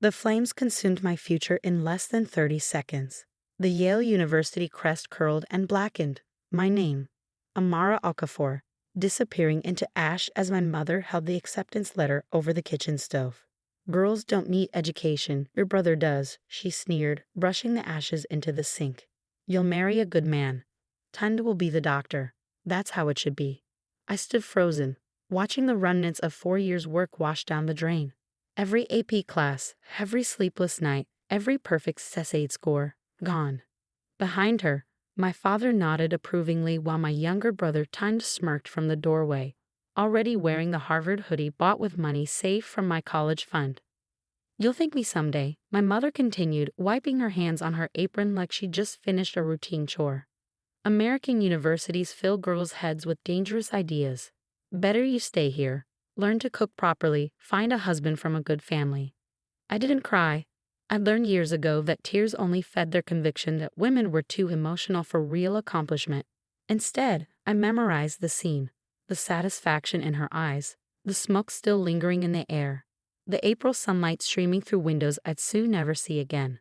The flames consumed my future in less than 30 seconds. The Yale University crest curled and blackened. My name, Amara Okafor, disappearing into ash as my mother held the acceptance letter over the kitchen stove. "Girls don't need education, your brother does," she sneered, brushing the ashes into the sink. "You'll marry a good man. Tunde will be the doctor. That's how it should be." I stood frozen, watching the remnants of 4 years' work wash down the drain. Every AP class, every sleepless night, every perfect essay score, gone. Behind her, my father nodded approvingly while my younger brother Tunde smirked from the doorway, already wearing the Harvard hoodie bought with money saved from my college fund. "You'll thank me someday," my mother continued, wiping her hands on her apron like she'd just finished a routine chore. "American universities fill girls' heads with dangerous ideas. Better you stay here, learn to cook properly, find a husband from a good family." I didn't cry. I learned years ago that tears only fed their conviction that women were too emotional for real accomplishment. Instead, I memorized the scene, the satisfaction in her eyes, the smoke still lingering in the air, the April sunlight streaming through windows I'd soon never see again.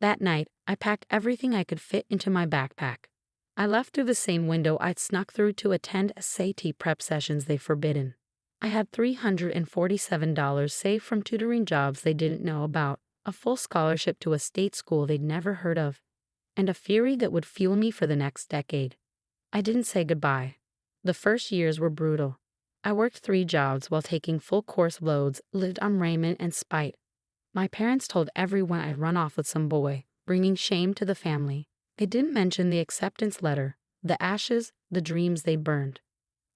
That night, I packed everything I could fit into my backpack. I left through the same window I'd snuck through to attend SAT prep sessions they forbidden. I had $347 saved from tutoring jobs they didn't know about, a full scholarship to a state school they'd never heard of, and a fury that would fuel me for the next decade. I didn't say goodbye. The first years were brutal. I worked 3 jobs while taking full course loads, lived on ramen and spite. My parents told everyone I'd run off with some boy, bringing shame to the family. They didn't mention the acceptance letter, the ashes, the dreams they burned.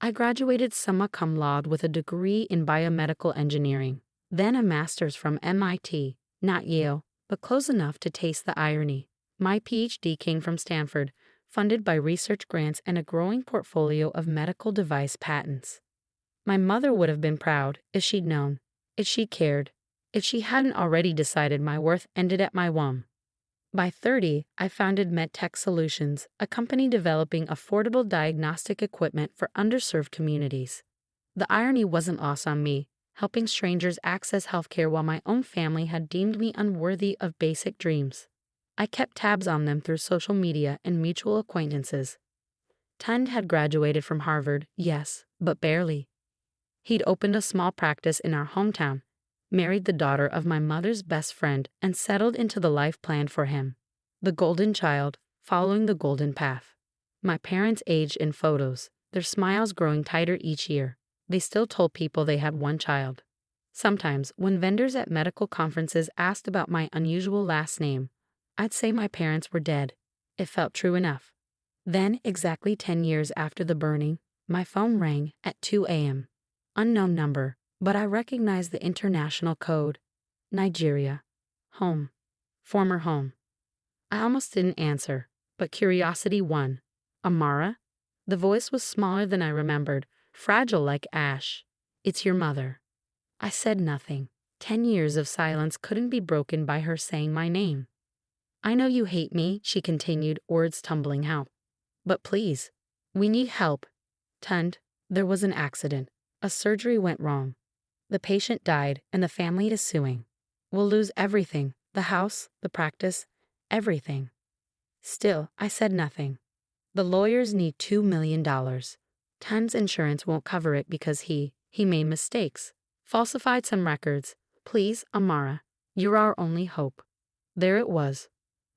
I graduated summa cum laude with a degree in biomedical engineering, then a master's from MIT, not Yale, but close enough to taste the irony. My PhD came from Stanford, funded by research grants and a growing portfolio of medical device patents. My mother would have been proud if she'd known, if she cared, if she hadn't already decided my worth ended at my womb. By 30, I founded MedTech Solutions, a company developing affordable diagnostic equipment for underserved communities. The irony wasn't lost on me, helping strangers access healthcare while my own family had deemed me unworthy of basic dreams. I kept tabs on them through social media and mutual acquaintances. Tunde had graduated from Harvard, yes, but barely. He'd opened a small practice in our hometown, married the daughter of my mother's best friend, and settled into the life planned for him. The golden child, following the golden path. My parents aged in photos, their smiles growing tighter each year. They still told people they had 1 child. Sometimes, when vendors at medical conferences asked about my unusual last name, I'd say my parents were dead. It felt true enough. Then, exactly 10 years after the burning, my phone rang at 2 a.m. Unknown number, but I recognized the international code. Nigeria. Home. Former home. I almost didn't answer, but curiosity won. "Amara?" The voice was smaller than I remembered, fragile like ash. "It's your mother." I said nothing. 10 years of silence couldn't be broken by her saying my name. "I know you hate me," she continued, words tumbling out. "But please, we need help. Tunde, there was an accident. A surgery went wrong. The patient died, and the family is suing. We'll lose everything, the house, the practice, everything." Still, I said nothing. "The lawyers need $2 million. Tunde's insurance won't cover it because he made mistakes, falsified some records. Please, Amara, you're our only hope." There it was.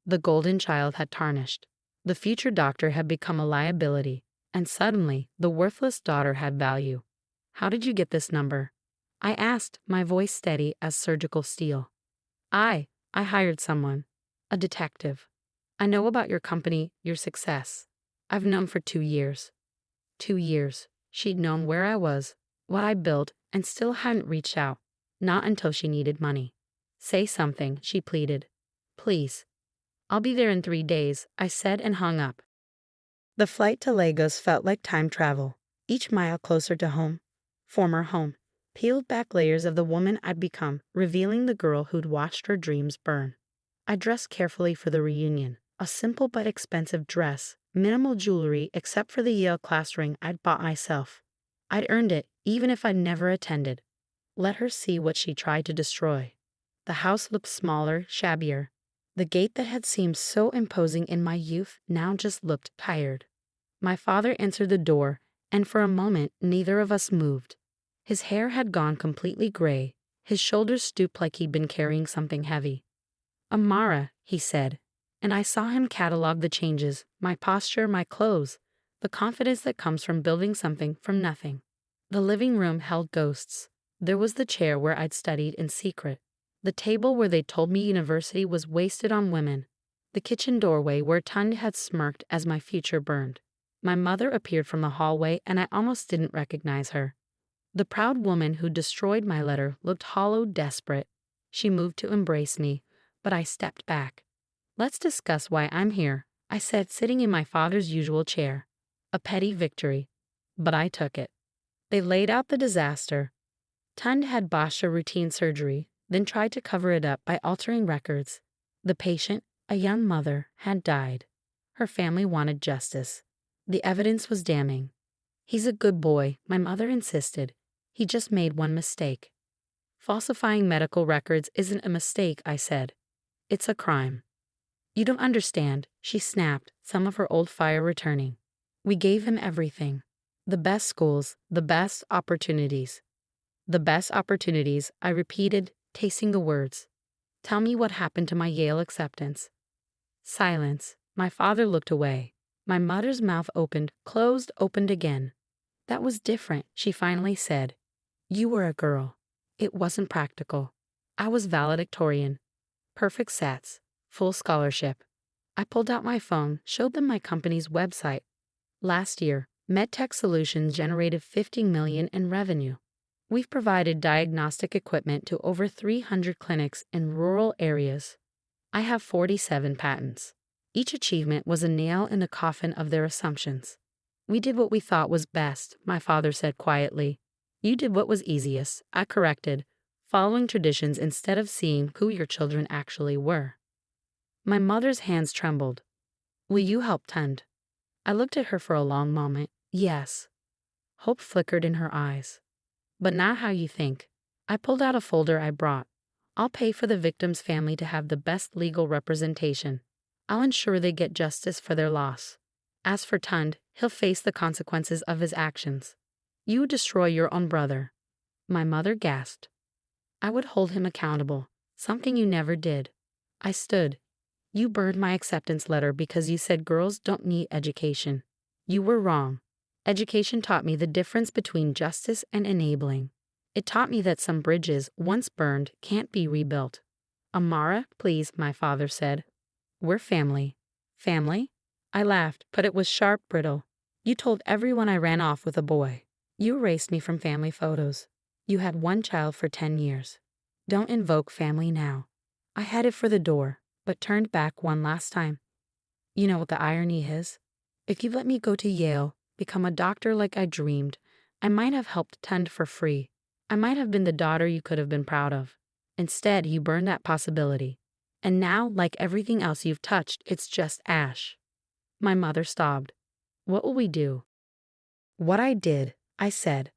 The golden child had tarnished. The future doctor had become a liability, and suddenly the worthless daughter had value. "How did you get this number?" I asked, my voice steady as surgical steel. I hired someone. A detective. "I know about your company, your success. I've known for 2 years." 2 years. She'd known where I was, what I built, and still hadn't reached out. Not until she needed money. "Say something," she pleaded. "Please." "I'll be there in 3 days," I said and hung up. The flight to Lagos felt like time travel. Each mile closer to home. Former home. Peeled back layers of the woman I'd become, revealing the girl who'd watched her dreams burn. I dressed carefully for the reunion. A simple but expensive dress, minimal jewelry except for the Yale class ring I'd bought myself. I'd earned it, even if I'd never attended. Let her see what she tried to destroy. The house looked smaller, shabbier. The gate that had seemed so imposing in my youth now just looked tired. My father answered the door, and for a moment neither of us moved. His hair had gone completely gray. His shoulders stooped like he'd been carrying something heavy. "Amara," he said, and I saw him catalog the changes, my posture, my clothes, the confidence that comes from building something from nothing. The living room held ghosts. There was the chair where I'd studied in secret. The table where they told me university was wasted on women. The kitchen doorway where Tunde had smirked as my future burned. My mother appeared from the hallway and I almost didn't recognize her. The proud woman who destroyed my letter looked hollow, desperate. She moved to embrace me, but I stepped back. "Let's discuss why I'm here," I said, sitting in my father's usual chair. A petty victory, but I took it. They laid out the disaster. Tunde had botched a routine surgery, then tried to cover it up by altering records. The patient, a young mother, had died. Her family wanted justice. The evidence was damning. "He's a good boy," my mother insisted. "He just made one mistake." "Falsifying medical records isn't a mistake," I said. "It's a crime." "You don't understand," she snapped, some of her old fire returning. "We gave him everything. The best schools, the best opportunities." "The best opportunities," I repeated, tasting the words. "Tell me what happened to my Yale acceptance." Silence. My father looked away. My mother's mouth opened, closed, opened again. "That was different," she finally said. "You were a girl. It wasn't practical. I was valedictorian. Perfect sets. Full scholarship." I pulled out my phone, showed them my company's website. Last year, MedTech Solutions generated $50 million in revenue. We've provided diagnostic equipment to over 300 clinics in rural areas. I have 47 patents. Each achievement was a nail in the coffin of their assumptions. "We did what we thought was best," my father said quietly. "You did what was easiest," I corrected, following traditions instead of seeing who your children actually were. My mother's hands trembled. "Will you help Tunde?" I looked at her for a long moment. Yes. Hope flickered in her eyes. "But not how you think." I pulled out a folder I brought. "I'll pay for the victim's family to have the best legal representation. I'll ensure they get justice for their loss. As for Tunde, he'll face the consequences of his actions. You would destroy your own brother." My mother gasped. "I would hold him accountable, something you never did." I stood. "You burned my acceptance letter because you said girls don't need education. You were wrong. Education taught me the difference between justice and enabling. It taught me that some bridges, once burned, can't be rebuilt." "Amara, please," my father said. "We're family." "Family?" I laughed, but it was sharp, brittle. "You told everyone I ran off with a boy. You erased me from family photos. You had one child for 10 years. Don't invoke family now." I headed for the door, but turned back one last time. "You know what the irony is? If you let me go to Yale, become a doctor like I dreamed, I might have helped Tunde for free. I might have been the daughter you could have been proud of. Instead, you burned that possibility. And now, like everything else you've touched, it's just ash." My mother sobbed. "What will we do?" "What I did," I said.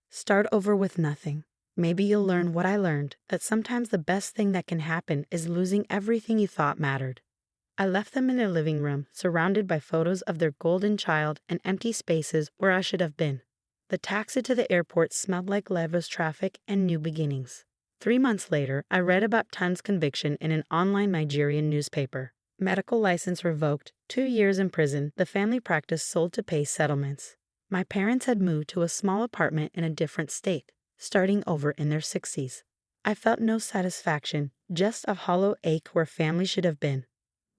"Start over with nothing. Maybe you'll learn what I learned, that sometimes the best thing that can happen is losing everything you thought mattered." I left them in their living room, surrounded by photos of their golden child and empty spaces where I should have been. The taxi to the airport smelled like Lagos traffic and new beginnings. 3 months later, I read about Tunde's conviction in an online Nigerian newspaper. Medical license revoked, 2 years in prison, the family practice sold to pay settlements. My parents had moved to a small apartment in a different state, starting over in their 60s. I felt no satisfaction, just a hollow ache where family should have been.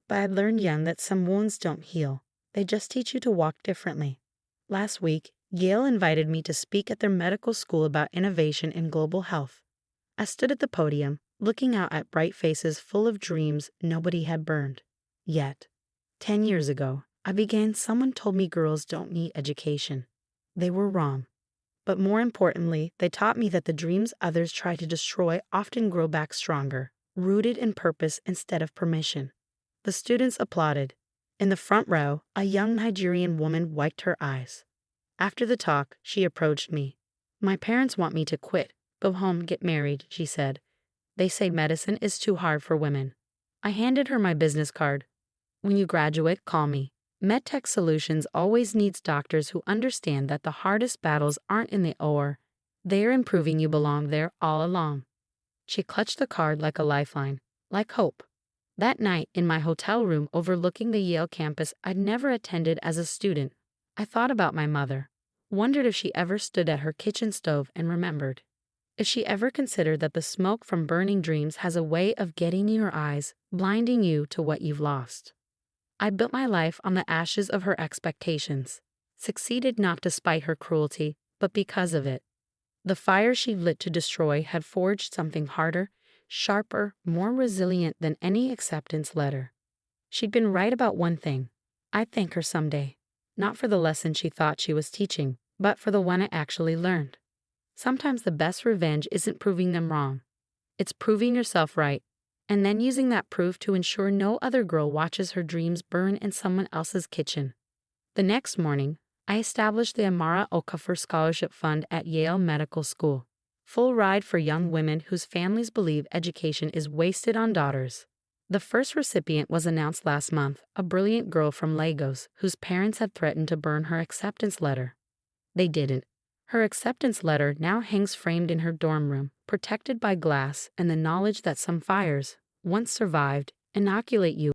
But I learned young that some wounds don't heal. They just teach you to walk differently. Last week, Yale invited me to speak at their medical school about innovation in global health. I stood at the podium, looking out at bright faces full of dreams nobody had burned. Yet, 10 years ago, someone told me girls don't need education. They were wrong. But more importantly, they taught me that the dreams others try to destroy often grow back stronger, rooted in purpose instead of permission. The students applauded. In the front row, a young Nigerian woman wiped her eyes. After the talk, she approached me. "My parents want me to quit. Go home, get married," she said. They say medicine is too hard for women. I handed her my business card. When you graduate, call me. MedTech Solutions always needs doctors who understand that the hardest battles aren't in the OR. They're in proving you belong there all along. She clutched the card like a lifeline, like hope. That night, in my hotel room overlooking the Yale campus I'd never attended as a student, I thought about my mother, wondered if she ever stood at her kitchen stove and remembered. If she ever considered that the smoke from burning dreams has a way of getting in your eyes, blinding you to what you've lost. I built my life on the ashes of her expectations, succeeded not despite her cruelty, but because of it. The fire she lit to destroy had forged something harder, sharper, more resilient than any acceptance letter. She'd been right about one thing. I'd thank her someday, not for the lesson she thought she was teaching, but for the one I actually learned. Sometimes the best revenge isn't proving them wrong. It's proving yourself right, and then using that proof to ensure no other girl watches her dreams burn in someone else's kitchen. The next morning, I established the Amara Okafor Scholarship Fund at Yale Medical School. Full ride for young women whose families believe education is wasted on daughters. The first recipient was announced last month, a brilliant girl from Lagos whose parents had threatened to burn her acceptance letter. They didn't. Her acceptance letter now hangs framed in her dorm room, protected by glass and the knowledge that some fires, once survived, inoculate you